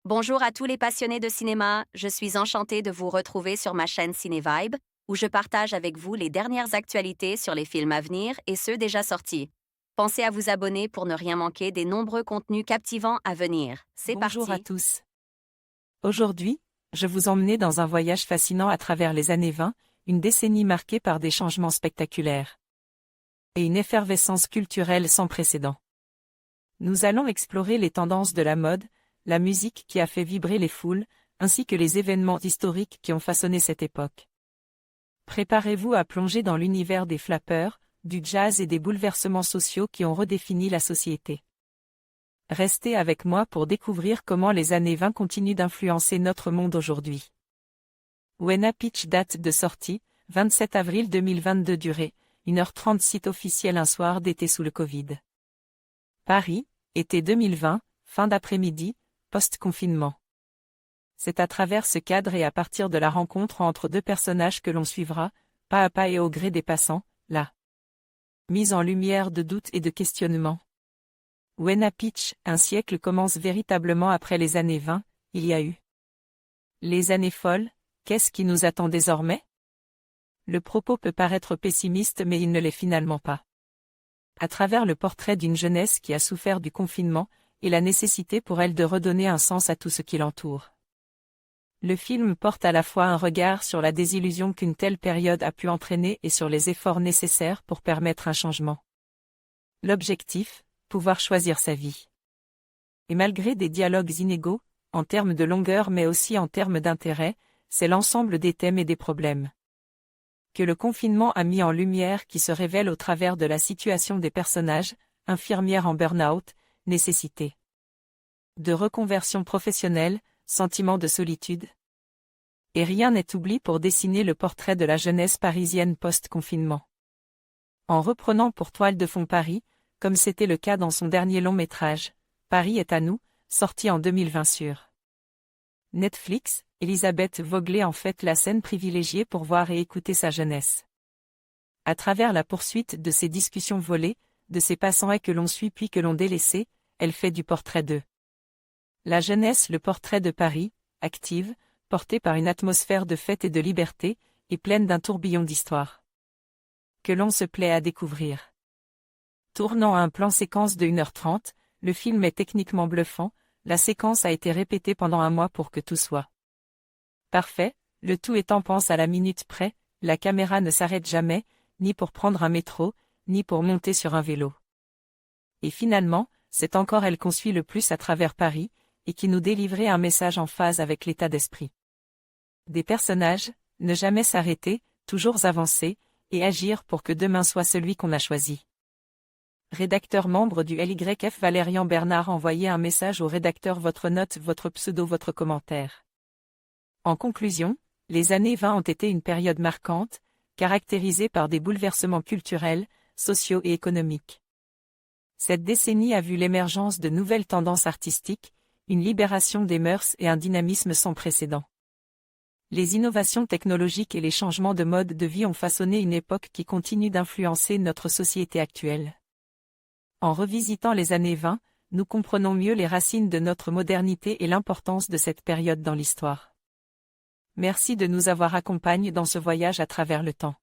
Bonjour à tous les passionnés de cinéma, je suis enchantée de vous retrouver sur ma chaîne CinéVibe, où je partage avec vous les dernières actualités sur les films à venir et ceux déjà sortis. Pensez à vous abonner pour ne rien manquer des nombreux contenus captivants à venir. C'est Bonjour à parti! tous. Aujourd'hui, je vous emmène dans un voyage fascinant à travers les années 20, une décennie marquée par des changements spectaculaires et une effervescence culturelle sans précédent. Nous allons explorer les tendances de la mode, la musique qui a fait vibrer les foules, ainsi que les événements historiques qui ont façonné cette époque. Préparez-vous à plonger dans l'univers des flappeurs, du jazz et des bouleversements sociaux qui ont redéfini la société. Restez avec moi pour découvrir comment les années 20 continuent d'influencer notre monde aujourd'hui. When a Pitch, date de sortie, 27 avril 2022, durée, 1h30, site officiel, un soir d'été sous le Covid. Paris, été 2020, fin d'après-midi, post-confinement. C'est à travers ce cadre et à partir de la rencontre entre deux personnages que l'on suivra, pas à pas et au gré des passants, la mise en lumière de doutes et de questionnements. When a Pitch, un siècle commence véritablement après les années 20, il y a eu les années folles, qu'est-ce qui nous attend désormais? Le propos peut paraître pessimiste mais il ne l'est finalement pas. À travers le portrait d'une jeunesse qui a souffert du confinement, et la nécessité pour elle de redonner un sens à tout ce qui l'entoure. Le film porte à la fois un regard sur la désillusion qu'une telle période a pu entraîner et sur les efforts nécessaires pour permettre un changement. L'objectif, pouvoir choisir sa vie. Et malgré des dialogues inégaux, en termes de longueur mais aussi en termes d'intérêt, c'est l'ensemble des thèmes et des problèmes que le confinement a mis en lumière qui se révèlent au travers de la situation des personnages, infirmières en burn-out, nécessité de reconversion professionnelle, sentiment de solitude. Et rien n'est oublié pour dessiner le portrait de la jeunesse parisienne post-confinement. En reprenant pour toile de fond Paris, comme c'était le cas dans son dernier long métrage, Paris est à nous, sorti en 2020 sur Netflix, Elisabeth Vogler en fait la scène privilégiée pour voir et écouter sa jeunesse. À travers la poursuite de ces discussions volées, de ces passants et que l'on suit puis que l'on délaissé, elle fait du portrait de la jeunesse, le portrait de Paris, active, portée par une atmosphère de fête et de liberté, et pleine d'un tourbillon d'histoire que l'on se plaît à découvrir. Tournant à un plan séquence de 1h30, le film est techniquement bluffant, la séquence a été répétée pendant un mois pour que tout soit parfait, le tout étant pense à la minute près, la caméra ne s'arrête jamais, ni pour prendre un métro, ni pour monter sur un vélo. Et finalement, c'est encore elle qu'on suit le plus à travers Paris, et qui nous délivrait un message en phase avec l'état d'esprit des personnages, ne jamais s'arrêter, toujours avancer, et agir pour que demain soit celui qu'on a choisi. Rédacteur membre du LYF Valérian Bernard, envoyez un message au rédacteur, votre note, votre pseudo, votre commentaire. En conclusion, les années 20 ont été une période marquante, caractérisée par des bouleversements culturels, sociaux et économiques. Cette décennie a vu l'émergence de nouvelles tendances artistiques, une libération des mœurs et un dynamisme sans précédent. Les innovations technologiques et les changements de mode de vie ont façonné une époque qui continue d'influencer notre société actuelle. En revisitant les années 20, nous comprenons mieux les racines de notre modernité et l'importance de cette période dans l'histoire. Merci de nous avoir accompagnés dans ce voyage à travers le temps.